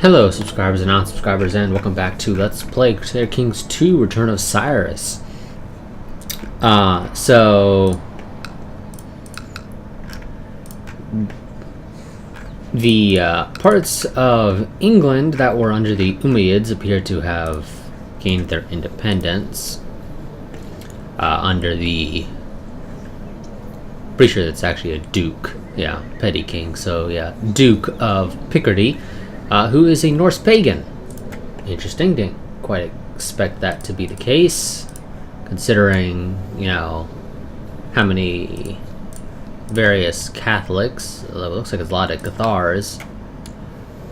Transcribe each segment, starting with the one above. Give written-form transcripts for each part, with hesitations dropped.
Hello subscribers and non-subscribers, and welcome back to Let's Play Crusader Kings 2 Return of Cyrus. So the parts of England that were under the Umayyads appear to have gained their independence under the... pretty sure that's actually a duke, yeah, petty king, so yeah, Duke of Picardy. Who is a Norse pagan. Interesting, didn't quite expect that to be the case, considering, you know, how many various Catholics, it looks like it's a lot of Cathars,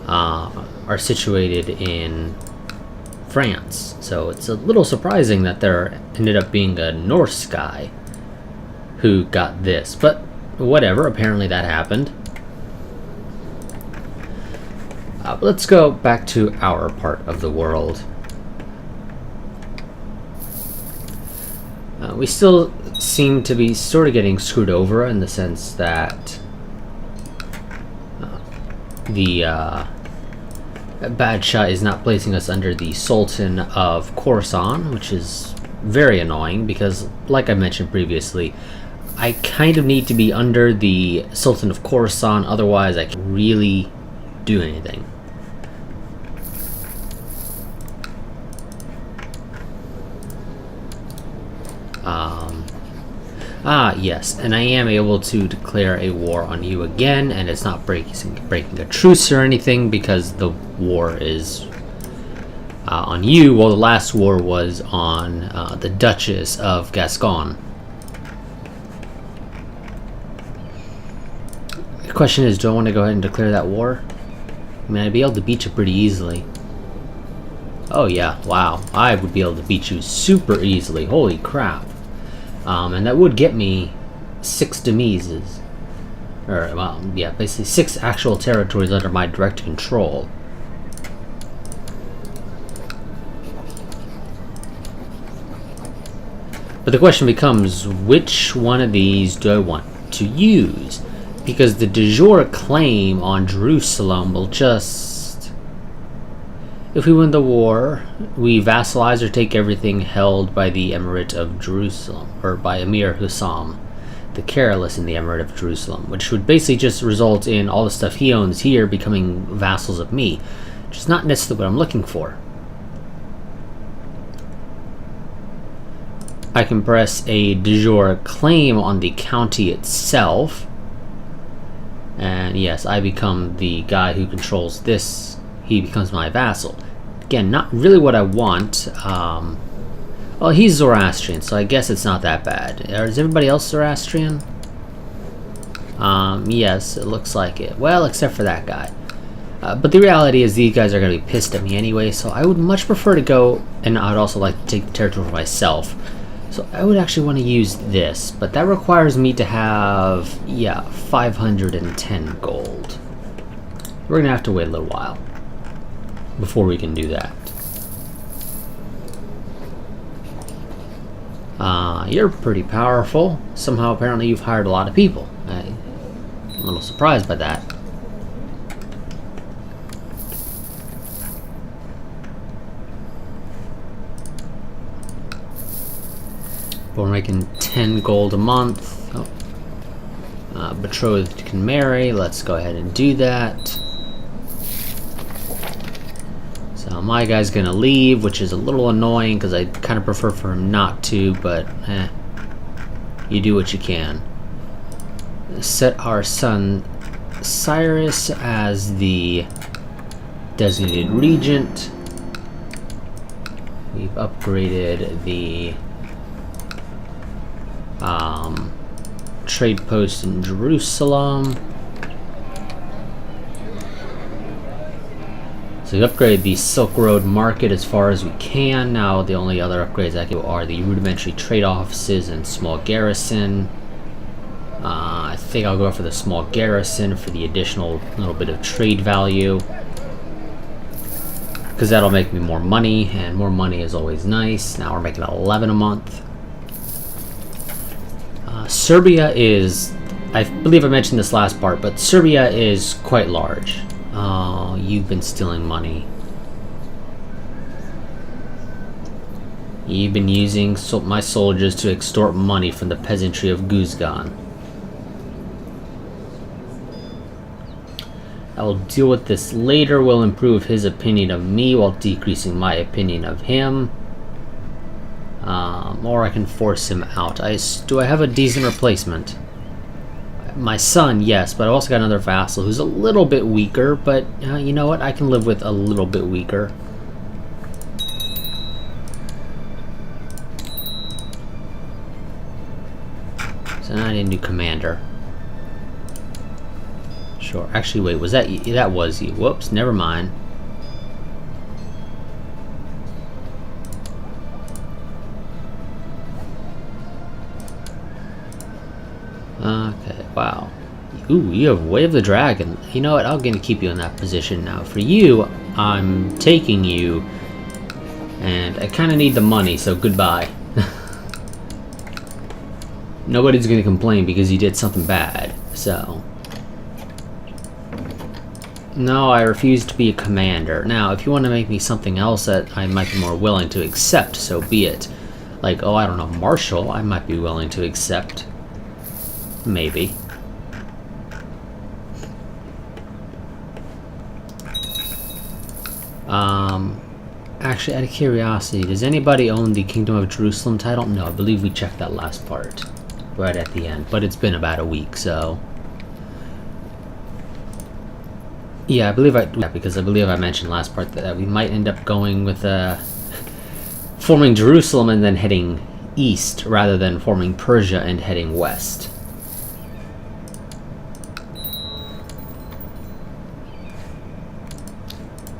are situated in France. So it's a little surprising that there ended up being a Norse guy who got this, but whatever, apparently that happened. Let's go back to our part of the world. We still seem to be sort of getting screwed over in the sense that the Badshah is not placing us under the Sultan of Khorasan, which is very annoying because, like I mentioned previously, I kind of need to be under the Sultan of Khorasan, otherwise I can't really do anything. Yes, and I am able to declare a war on you again, and it's not breaking a truce or anything because the war is on you, while the last war was on the Duchess of Gascon. The question is, do I want to go ahead and declare that war? I mean, I'd be able to beat you pretty easily. Oh yeah, wow, I would be able to beat you super easily, holy crap. And that would get me 6 demises. Or, well, yeah, basically 6 actual territories under my direct control. But the question becomes, which one of these do I want to use? Because the de jure claim on Jerusalem will just... If we win the war, we vassalize or take everything held by the Emirate of Jerusalem, or by Emir Hussam, the careless in the Emirate of Jerusalem, which would basically just result in all the stuff he owns here becoming vassals of me, which is not necessarily what I'm looking for. I can press a de jure claim on the county itself, and yes, I become the guy who controls this. He becomes my vassal. Again, not really what I want. Well, he's Zoroastrian, so I guess it's not that bad. Is everybody else Zoroastrian? Yes, it looks like it. Well, except for that guy. But the reality is these guys are going to be pissed at me anyway, so I would much prefer to go, and I'd also like to take the territory for myself. So I would actually want to use this, but that requires me to have, yeah, 510 gold. We're going to have to wait a little while before we can do that. You're pretty powerful. Somehow, apparently, you've hired a lot of people. I'm a little surprised by that. We're making 10 gold a month. Oh. Betrothed can marry. Let's go ahead and do that. So my guy's gonna leave, which is a little annoying because I kind of prefer for him not to, but you do what you can. Set our son Cyrus as the designated regent. We've upgraded the trade post in Jerusalem. So we upgraded the Silk Road Market as far as we can. Now the only other upgrades I can do are the rudimentary trade offices and small garrison. I think I'll go for the small garrison for the additional little bit of trade value, because that'll make me more money, and more money is always nice. Now we're making 11 a month. Serbia is, I believe I mentioned this last part, but Serbia is quite large. Oh, you've been stealing money. You've been using my soldiers to extort money from the peasantry of Guzgan. I will deal with this later. Will improve his opinion of me while decreasing my opinion of him. Or I can force him out. Do I have a decent replacement? My son, yes, but I also got another vassal who's a little bit weaker, but you know what? I can live with a little bit weaker. So now I need a new commander. Sure. Actually, wait, was that you? That was you. Whoops, never mind. Okay, wow. Ooh, you have Way of the Dragon. You know what? I'm going to keep you in that position now. For you, I'm taking you, and I kind of need the money, so goodbye. Nobody's going to complain because you did something bad, so... No, I refuse to be a commander. Now, if you want to make me something else that I might be more willing to accept, so be it. Like, oh, I don't know, Marshal, I might be willing to accept. Maybe. Actually, out of curiosity, does anybody own the Kingdom of Jerusalem title? No, I believe we checked that last part right at the end, but it's been about a week, so... Yeah, because I believe I mentioned last part that we might end up going with forming Jerusalem and then heading east rather than forming Persia and heading west.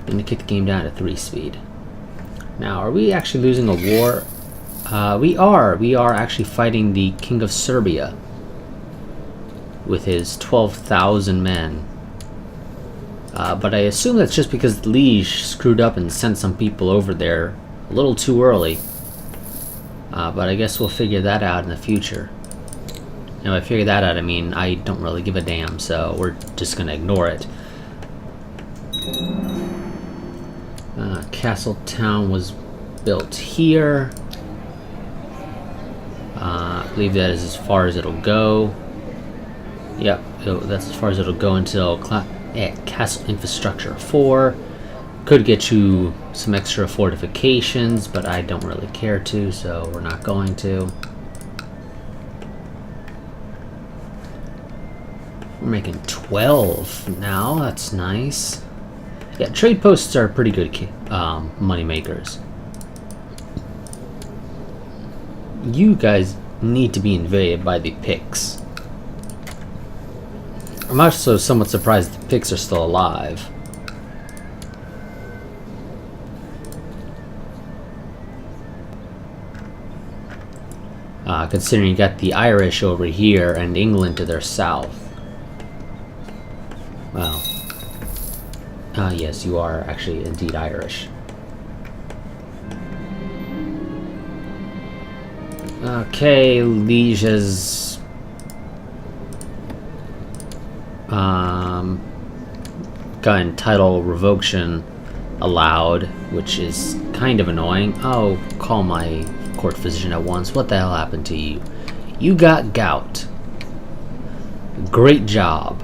I'm gonna kick the game down to 3 speed. Now, are we actually losing a war? We are. We are actually fighting the King of Serbia with his 12,000 men. But I assume that's just because Liege screwed up and sent some people over there a little too early. But I guess we'll figure that out in the future. And if I figure that out, I mean, I don't really give a damn, so we're just gonna ignore it. Castle Town was built here. I believe that is as far as it'll go. Yep, that's as far as it'll go until Castle Infrastructure 4. Could get you some extra fortifications, but I don't really care to, so we're not going to. We're making 12 now, that's nice. Yeah, trade posts are pretty good money makers. You guys need to be invaded by the Picts. I'm also somewhat surprised the Picts are still alive. Considering you got the Irish over here and England to their south. Well, yes, you are actually indeed Irish. Okay, Liege has gotten title revocation allowed, which is kind of annoying. Oh, call my court physician at once. What the hell happened to you? You got gout. Great job.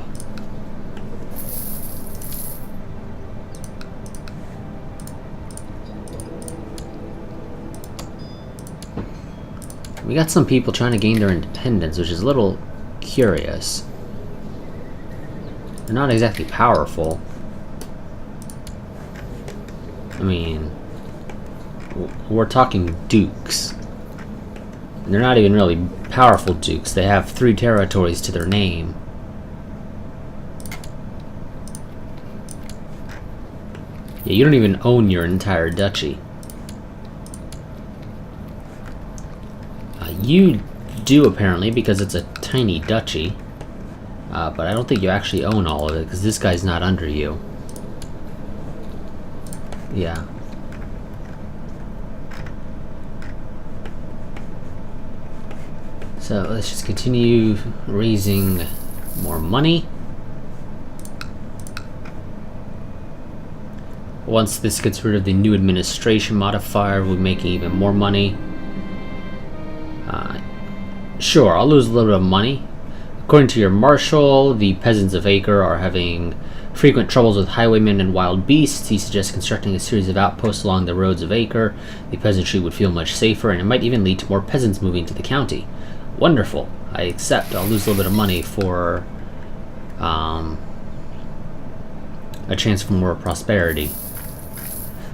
We got some people trying to gain their independence, which is a little curious. They're not exactly powerful. I mean, we're talking dukes. They're not even really powerful dukes. They have 3 territories to their name. Yeah, you don't even own your entire duchy. You do, apparently, because it's a tiny duchy. But I don't think you actually own all of it, because this guy's not under you. Yeah. So let's just continue raising more money. Once this gets rid of the new administration modifier, we'll be making even more money. Sure, I'll lose a little bit of money. According to your marshal, the peasants of Acre are having frequent troubles with highwaymen and wild beasts. He suggests constructing a series of outposts along the roads of Acre. The peasantry would feel much safer, and it might even lead to more peasants moving to the county. Wonderful. I accept. I'll lose a little bit of money for a chance for more prosperity,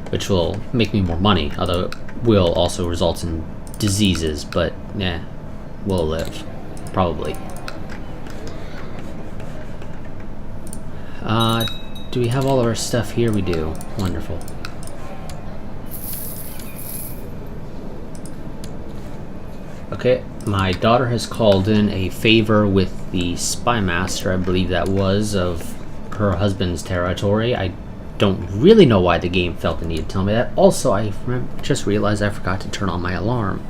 which will make me more money, although it will also result in diseases, but yeah, we'll live. Probably. Do we have all of our stuff here? We do. Wonderful. Okay, my daughter has called in a favor with the spymaster, I believe that was, of her husband's territory. I don't really know why the game felt the need to tell me that. Also, I just realized I forgot to turn on my alarm.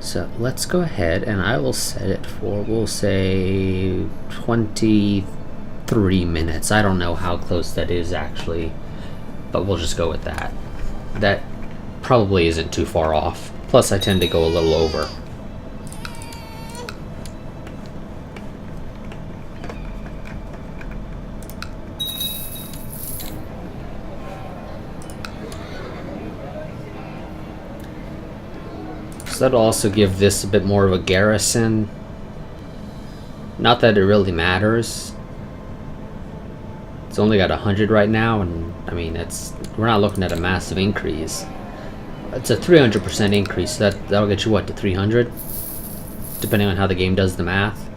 So let's go ahead and I will set it for, we'll say 23 minutes. I don't know how close that is actually, but we'll just go with that. That probably isn't too far off. Plus I tend to go a little over. So that'll also give this a bit more of a garrison. Not that it really matters. It's only got 100 right now, and I mean, we're not looking at a massive increase. It's a 300% increase, so that'll get you what, to 300? Depending on how the game does the math.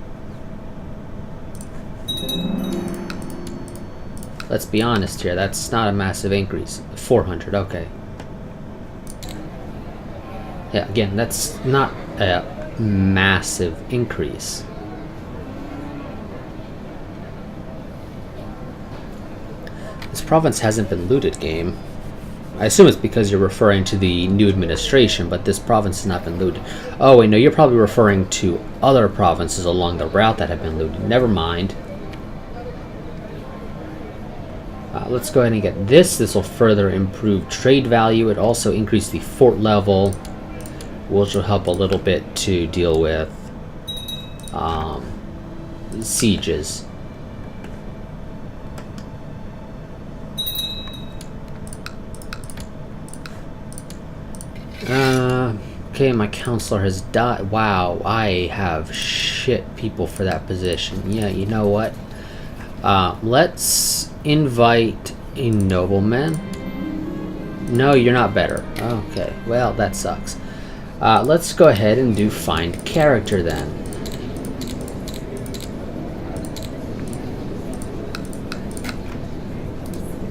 Let's be honest here, that's not a massive increase. 400, okay. Yeah, again, that's not a massive increase. This province hasn't been looted, game. I assume it's because you're referring to the new administration, but this province has not been looted. Oh, wait, no, you're probably referring to other provinces along the route that have been looted. Never mind. Let's go ahead and get this. This will further improve trade value. It also increased the fort level, which will help a little bit to deal with sieges. Okay, my counselor has died. Wow, I have shit people for that position. Yeah, you know what? Let's invite a nobleman. No, you're not better. Okay, well, that sucks. Let's go ahead and do find character then.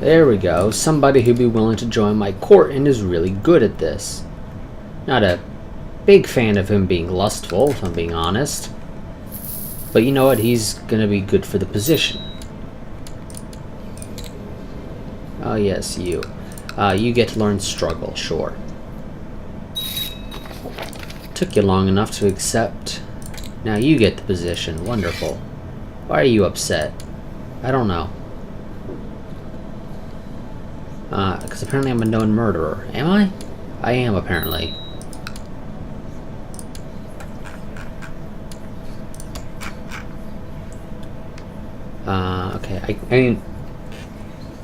There we go. Somebody who'd be willing to join my court and is really good at this. Not a big fan of him being lustful, if I'm being honest. But you know what? He's gonna be good for the position. Oh yes, you. You get to learn struggle, sure. Took you long enough to accept. Now you get the position. Wonderful. Why are you upset? I don't know. Because apparently I'm a known murderer. Am I? I am, apparently. Okay, I mean,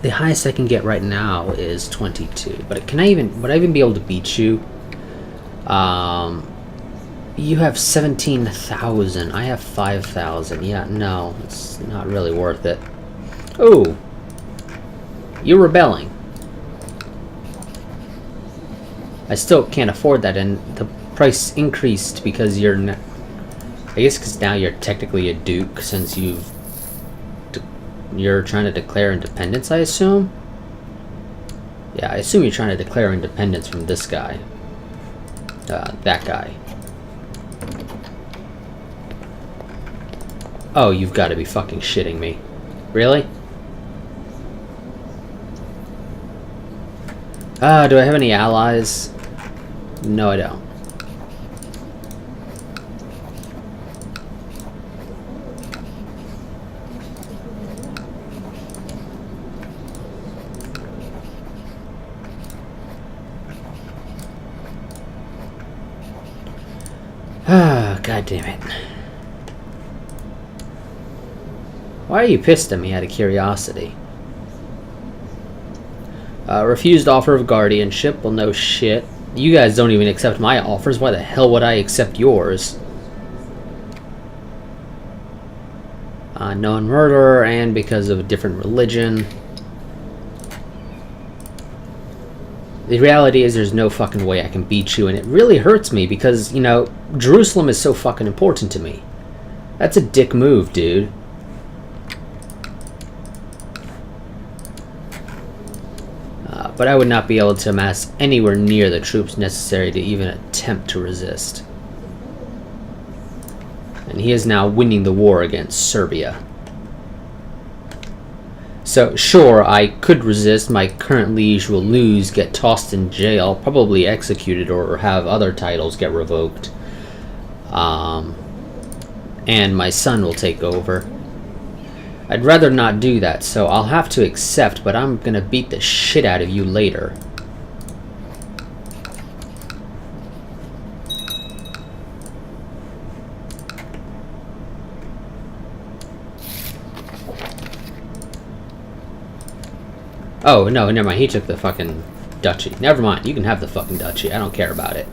the highest I can get right now is 22. But would I even be able to beat you? You have 17,000. I have 5,000. Yeah, no, it's not really worth it. Oh, you're rebelling. I still can't afford that, and the price increased because you're. I guess because now you're technically a duke, since you're trying to declare independence. I assume. Yeah, I assume you're trying to declare independence from this guy. That guy. Oh, you've got to be fucking shitting me. Really? Do I have any allies? No, I don't. God damn it. Why are you pissed at me out of curiosity? Refused offer of guardianship. Well, no shit. You guys don't even accept my offers. Why the hell would I accept yours? Known murderer, and because of a different religion. The reality is there's no fucking way I can beat you, and it really hurts me because, you know, Jerusalem is so fucking important to me. That's a dick move, dude. But I would not be able to amass anywhere near the troops necessary to even attempt to resist. And he is now winning the war against Serbia. So, sure, I could resist. My current liege will lose, get tossed in jail, probably executed, or have other titles get revoked. And my son will take over. I'd rather not do that, so I'll have to accept, but I'm gonna beat the shit out of you later. Oh, no, never mind. He took the fucking duchy. Never mind. You can have the fucking duchy. I don't care about it.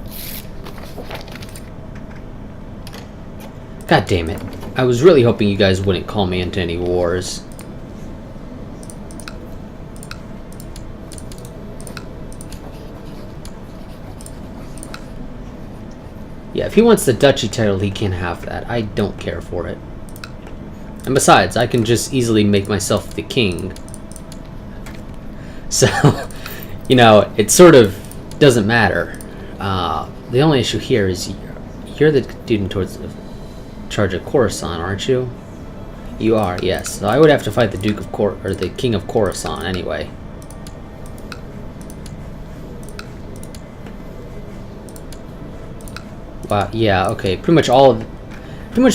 God damn it. I was really hoping you guys wouldn't call me into any wars. Yeah, if he wants the duchy title, he can have that. I don't care for it. And besides, I can just easily make myself the king. So, you know, it sort of doesn't matter. The only issue here is you're the dude in charge of Khorasan, aren't you? You are, yes. So I would have to fight the the King of Khorasan anyway. Wow, yeah, okay. Pretty much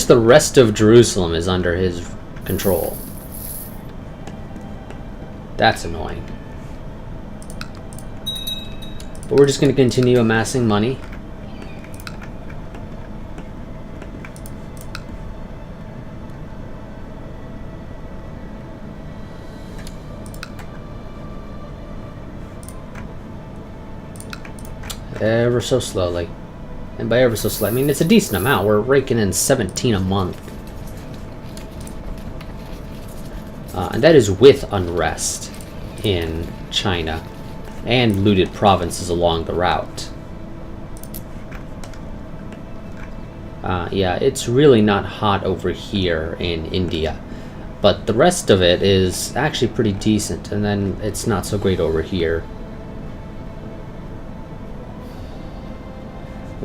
the rest of Jerusalem is under his control. That's annoying. But we're just going to continue amassing money. Ever so slowly. And by ever so slowly, I mean, it's a decent amount. We're raking in 17 a month. And that is with unrest in China and looted provinces along the route. Yeah, it's really not hot over here in India. But the rest of it is actually pretty decent. And then it's not so great over here.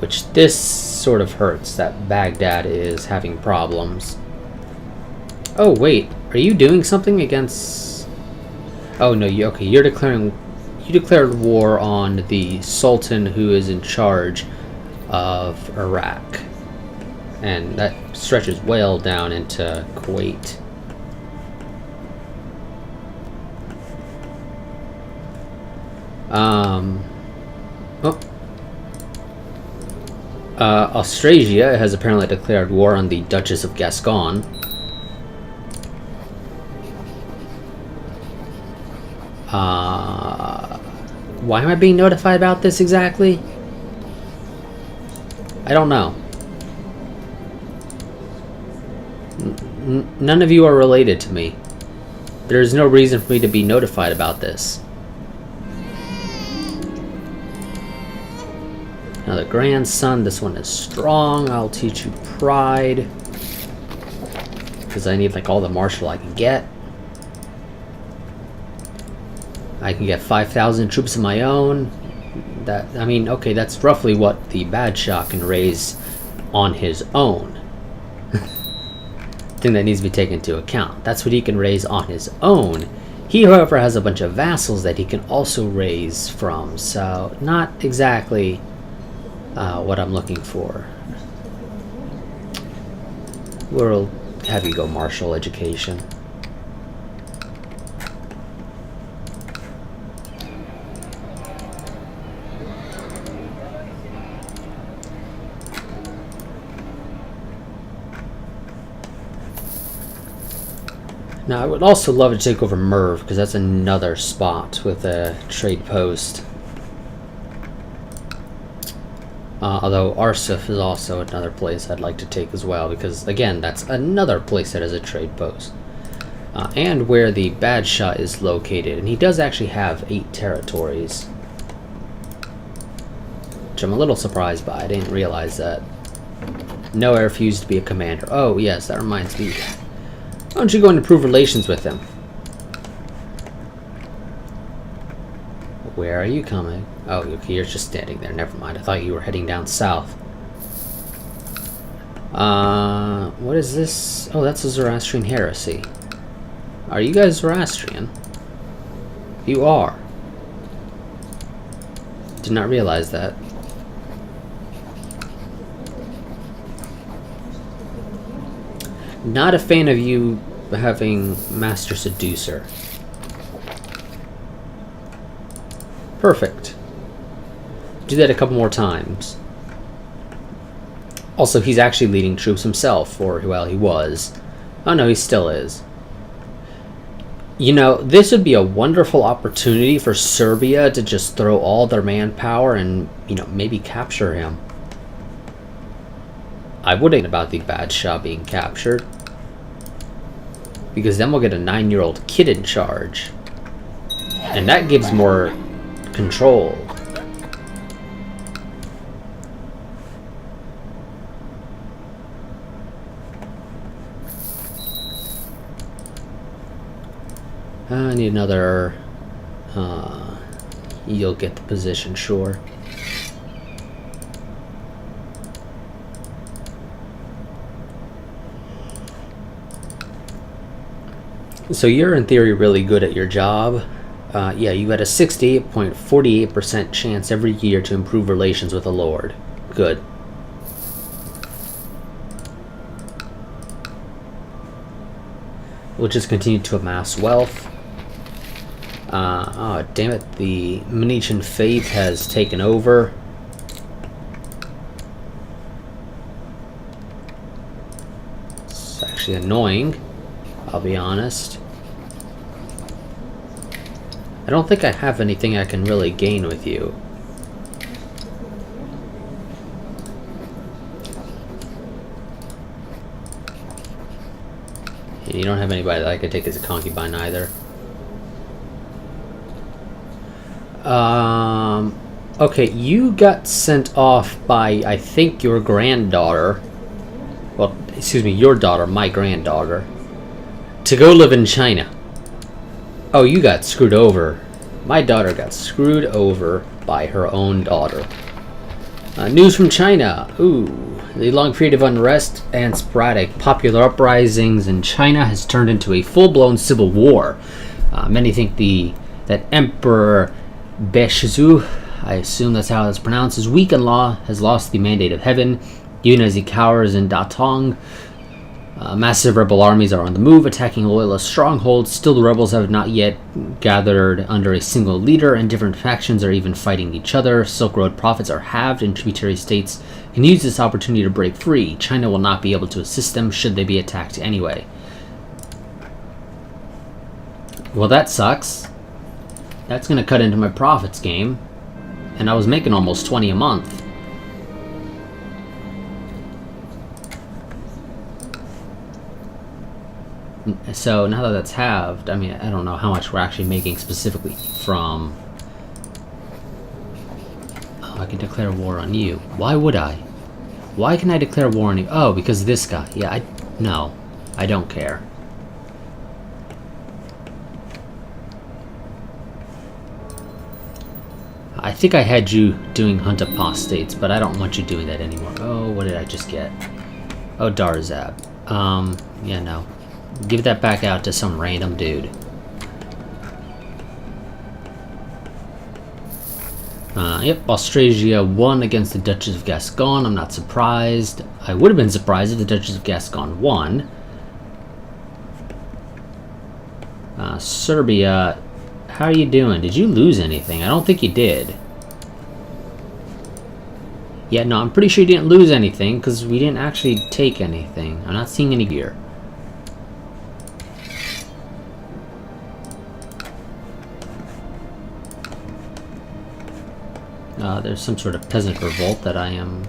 Which this sort of hurts, that Baghdad is having problems. Oh wait, are you doing something against... Oh no, okay, you declared war on the Sultan who is in charge of Iraq. And that stretches well down into Kuwait. Austrasia has apparently declared war on the Duchess of Gascon. Why am I being notified about this exactly? I don't know. None of you are related to me. There's no reason for me to be notified about this. Now the grandson, this one is strong. I'll teach you pride. Because I need like all the martial I can get. I can get 5,000 troops of my own. That, I mean, okay, that's roughly what the Badshah can raise on his own. Thing that needs to be taken into account. That's what he can raise on his own. He, however, has a bunch of vassals that he can also raise from. So, not exactly what I'm looking for. We'll have you go martial education. Now, I would also love to take over Merv, because that's another spot with a trade post. Although Arsuf is also another place I'd like to take as well, because, again, that's another place that has a trade post. And where the Bad Shah is located. And he does actually have 8 territories, which I'm a little surprised by. I didn't realize that. No, I refuse to be a commander. Oh, yes, that reminds me. Why don't you go and improve relations with him? Where are you coming? Oh, okay, you're just standing there. Never mind. I thought you were heading down south. What is this? Oh, that's a Zoroastrian heresy. Are you guys Zoroastrian? You are. Did not realize that. Not a fan of you having Master Seducer. Perfect. Do that a couple more times. Also, he's actually leading troops himself, or, well, he was. Oh no, he still is. You know, this would be a wonderful opportunity for Serbia to just throw all their manpower and, you know, maybe capture him. I wouldn't about the Bad Shah being captured, because then we'll get a 9-year-old kid in charge, and that gives more control. I need another. You'll get the position, sure. So you're in theory really good at your job. Yeah, you had a 68.48% chance every year to improve relations with a lord. Good. We'll just continue to amass wealth. Oh, damn it. The Venetian faith has taken over. It's actually annoying, I'll be honest. I don't think I have anything I can really gain with you. And you don't have anybody that I could take as a concubine either. Okay, you got sent off by, I think, your granddaughter. Well, excuse me, your daughter, my granddaughter, to go live in China. Oh, you got screwed over. My daughter got screwed over by her own daughter. News from China. Ooh, the long period of unrest and sporadic popular uprisings in China has turned into a full-blown civil war. Many think that Emperor Beshizu, I assume that's how it's pronounced, is weak in law, has lost the mandate of heaven, even as he cowers in Datong. Massive rebel armies are on the move, attacking loyalist strongholds. Still, the rebels have not yet gathered under a single leader, and different factions are even fighting each other. Silk Road profits are halved, and tributary states can use this opportunity to break free. China will not be able to assist them should they be attacked anyway. Well, that sucks. That's going to cut into my profits game, and I was making almost 20 a month. So now that that's halved, I mean, I don't know how much we're actually making specifically from... Oh, I can declare war on you. Why would I? Why can I declare war on you? Oh, because this guy. Yeah, no, I don't care. I think I had you doing hunt apostates, but I don't want you doing that anymore. Oh, what did I just get? Oh, Darzab. Yeah, no. Give that back out to some random dude. Yep, Austrasia won against the Duchess of Gascon. I'm not surprised. I would have been surprised if the Duchess of Gascon won. Serbia, how are you doing? Did you lose anything? I don't think you did. Yeah, no, I'm pretty sure you didn't lose anything, because we didn't actually take anything. I'm not seeing any gear. There's some sort of peasant revolt that I am...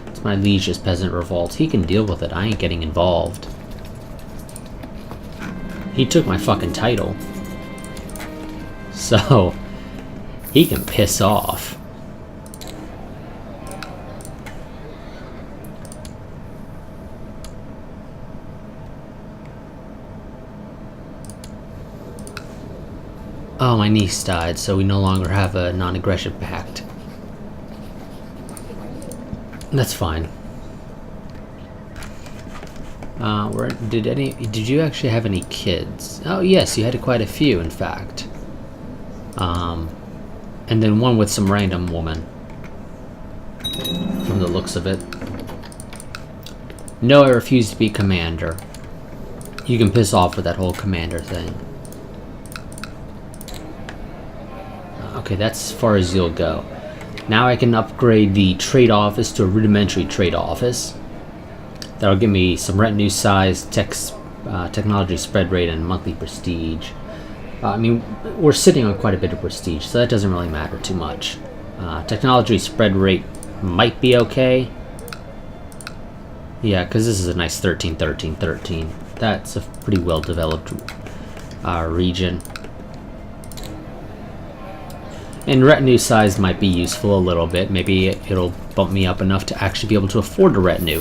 it's my liege's peasant revolt. He can deal with it. I ain't getting involved. He took my fucking title. So, he can piss off. Oh, my niece died, so we no longer have a non-aggression pact. That's fine. Did you actually have any kids? Oh yes, you had quite a few, in fact. And then one with some random woman. From the looks of it. No, I refuse to be commander. You can piss off with that whole commander thing. Okay, that's as far as you'll go. Now I can upgrade the trade office to a rudimentary trade office. That'll give me some retinue size, technology spread rate, and monthly prestige. I mean, we're sitting on quite a bit of prestige, so that doesn't really matter too much. Technology spread rate might be okay. Yeah, because this is a nice 13, 13, 13. That's a pretty well developed region. And retinue size might be useful a little bit. Maybe it'll bump me up enough to actually be able to afford a retinue.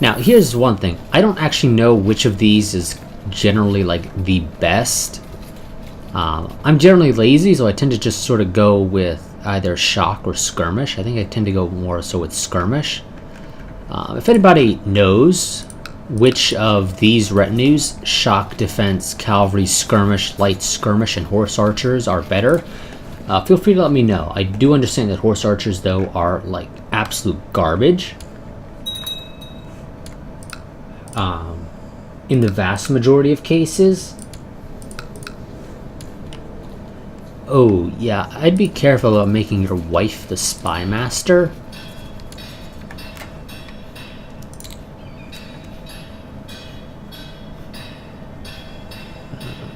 Now, here's one thing. I don't actually know which of these is generally, like, the best. I'm generally lazy, so I tend to just sort of go with either shock or skirmish. I think I tend to go more so with skirmish. If anybody knows which of these retinues, shock, defense, cavalry, skirmish, light skirmish, and horse archers are better, feel free to let me know. I do understand that horse archers, though, are, like, absolute garbage. In the vast majority of cases. Oh, yeah, I'd be careful about making your wife the spy master.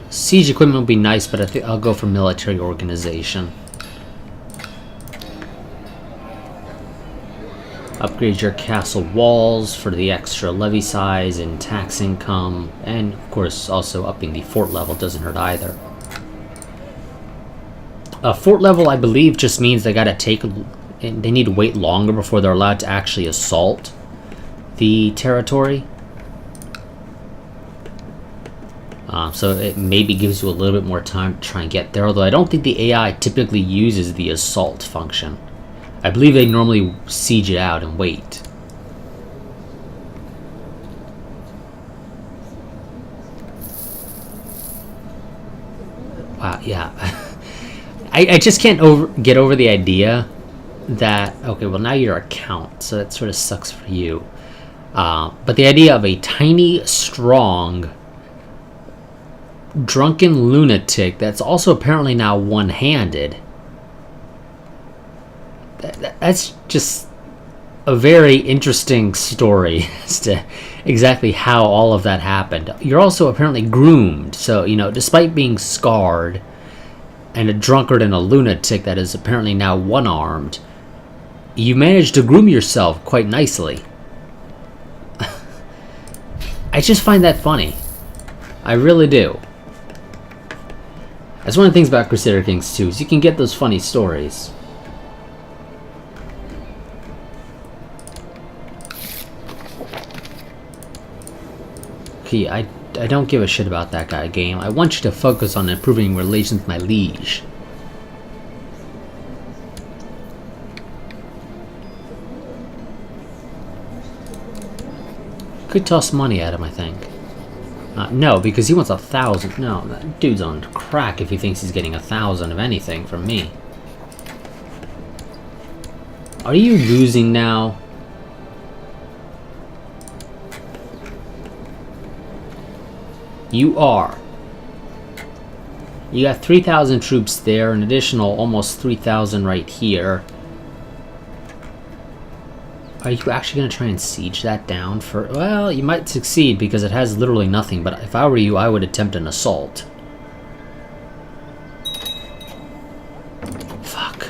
Siege equipment would be nice, but I think I'll go for military organization. Upgrade your castle walls for the extra levy size and tax income, and of course also upping the fort level doesn't hurt either. Fort level, I believe, just means they they need to wait longer before they're allowed to actually assault the territory. So it maybe gives you a little bit more time to try and get there, although I don't think the AI typically uses the assault function. I believe they normally siege it out and wait. Wow, yeah. I just can't get over the idea that, okay, well now you're a count, so that sort of sucks for you. But the idea of a tiny, strong, drunken lunatic that's also apparently now one-handed. That's just a very interesting story as to exactly how all of that happened. You're also apparently groomed, so, you know, despite being scarred and a drunkard and a lunatic that is apparently now one-armed, you managed to groom yourself quite nicely. I just find that funny. I really do. That's one of the things about Crusader Kings 2, is you can get those funny stories. Okay, I don't give a shit about that guy, game. I want you to focus on improving relations with my liege. Could toss money at him, I think. No, because he wants 1,000. No, that dude's on crack if he thinks he's getting 1,000 of anything from me. Are you losing now? You are. You got 3,000 troops there, an additional almost 3,000 right here. Are you actually going to try and siege that down for... Well, you might succeed because it has literally nothing, but if I were you, I would attempt an assault. Fuck.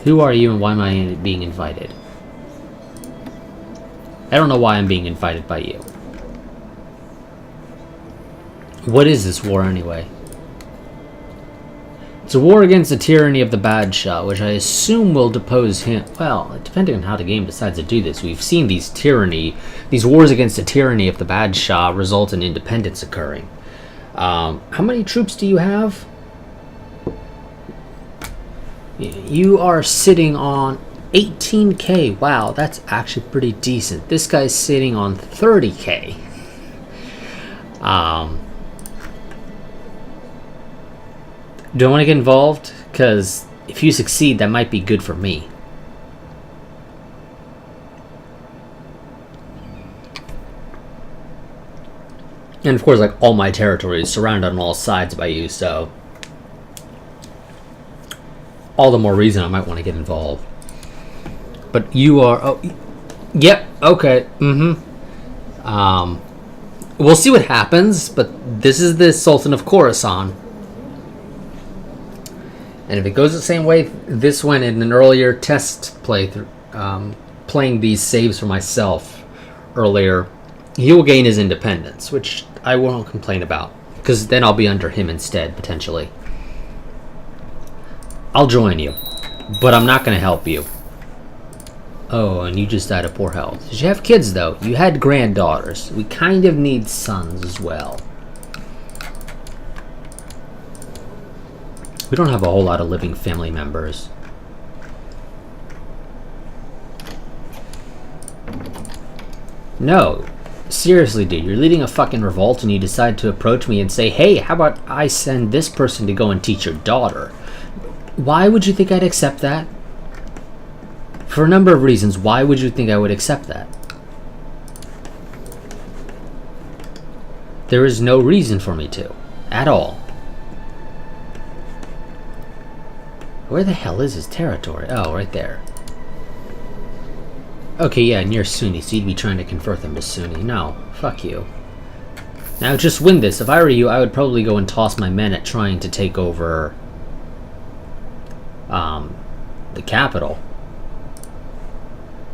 Who are you and why am I being invited? I don't know why I'm being invited by you. What is this war anyway? It's a war against the tyranny of the Bad Shah, which I assume will depose him. Well, depending on how the game decides to do this, we've seen these wars against the tyranny of the Bad Shah result in independence occurring. How many troops do you have? You are sitting on 18k. Wow, that's actually pretty decent. This guy's sitting on 30k. Do I want to get involved? Because if you succeed, that might be good for me. And of course, like, all my territory is surrounded on all sides by you, so all the more reason I might want to get involved. But you are... Oh, yep, okay, we'll see what happens, but this is the Sultan of Khorasan. And if it goes the same way this went in an earlier test playthrough, playing these saves for myself earlier, he will gain his independence, which I won't complain about, because then I'll be under him instead, potentially. I'll join you, but I'm not going to help you. Oh, and you just died of poor health. Did you have kids, though? You had granddaughters. We kind of need sons as well. We don't have a whole lot of living family members. No. Seriously, dude, you're leading a fucking revolt and you decide to approach me and say, hey, how about I send this person to go and teach your daughter? Why would you think I'd accept that? For a number of reasons, why would you think I would accept that? There is no reason for me to. At all. Where the hell is his territory? Oh, right there. Okay, yeah, and you're Sunni, so you'd be trying to convert them to Sunni. No, fuck you. Now, just win this. If I were you, I would probably go and toss my men at trying to take over the capital.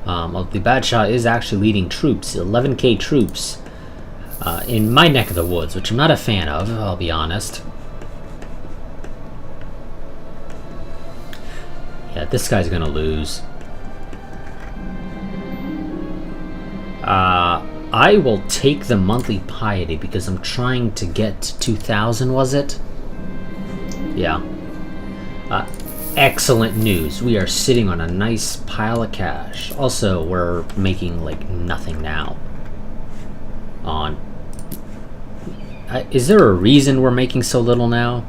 The Bad Shah is actually leading troops, 11k troops, in my neck of the woods, which I'm not a fan of, I'll be honest. Yeah, this guy's gonna lose. I will take the monthly piety because I'm trying to get to 2,000, was it? Yeah. Excellent news. We are sitting on a nice pile of cash. Also, we're making, like, nothing now. Is there a reason we're making so little now?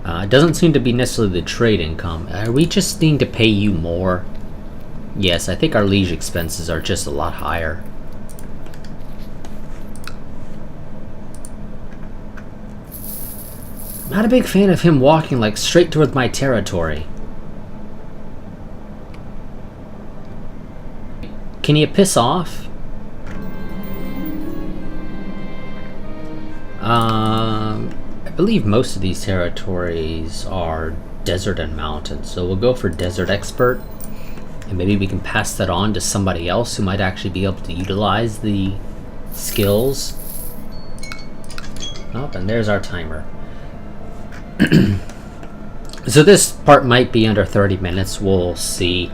It doesn't seem to be necessarily the trade income. Are we just needing to pay you more? Yes, I think our liege expenses are just a lot higher. Not a big fan of him walking, like, straight toward my territory. Can you piss off? I believe most of these territories are desert and mountain, so we'll go for desert expert, and maybe we can pass that on to somebody else who might actually be able to utilize the skills. Oh, and there's our timer. So this part might be under 30 minutes, we'll see,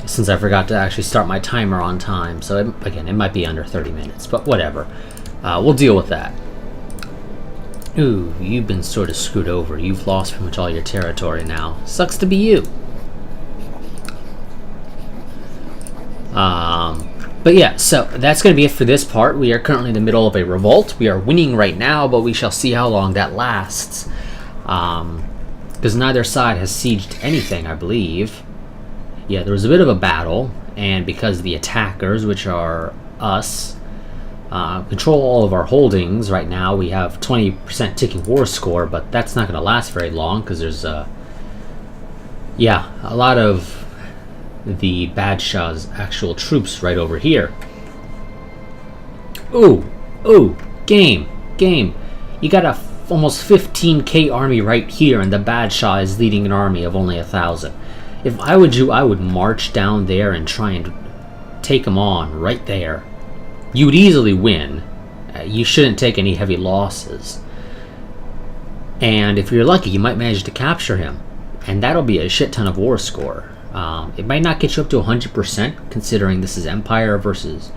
since I forgot to actually start my timer on time, so again, it might be under 30 minutes, but whatever. We'll deal with that. Ooh, you've been sort of screwed over. You've lost pretty much all your territory now. Sucks to be you. But yeah, so that's going to be it for this part. We are currently in the middle of a revolt. We are winning right now, but we shall see how long that lasts. Because neither side has sieged anything, I believe. Yeah, there was a bit of a battle, and because the attackers, which are us, control all of our holdings right now, we have 20% ticking war score, but that's not going to last very long because there's a lot of the Bad Shah's actual troops right over here. Ooh, game. You got a almost 15k army right here, and the bad Shah is leading an army of only 1,000. If I would you, I would march down there and try and take him on right there. You would easily win. You shouldn't take any heavy losses. And if you're lucky, you might manage to capture him. And that'll be a shit ton of war score. It might not get you up to 100%, considering this is Empire versus...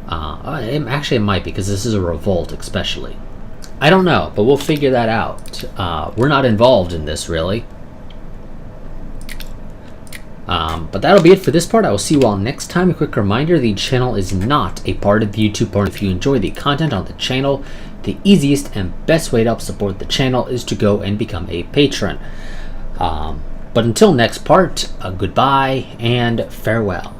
actually, it might, because this is a revolt, especially. I don't know, but we'll figure that out. We're not involved in this, really. But that'll be it for this part. I will see you all next time. A quick reminder, the channel is not a part of the YouTube part. If you enjoy the content on the channel, the easiest and best way to help support the channel is to go and become a patron. But until next part, goodbye and farewell.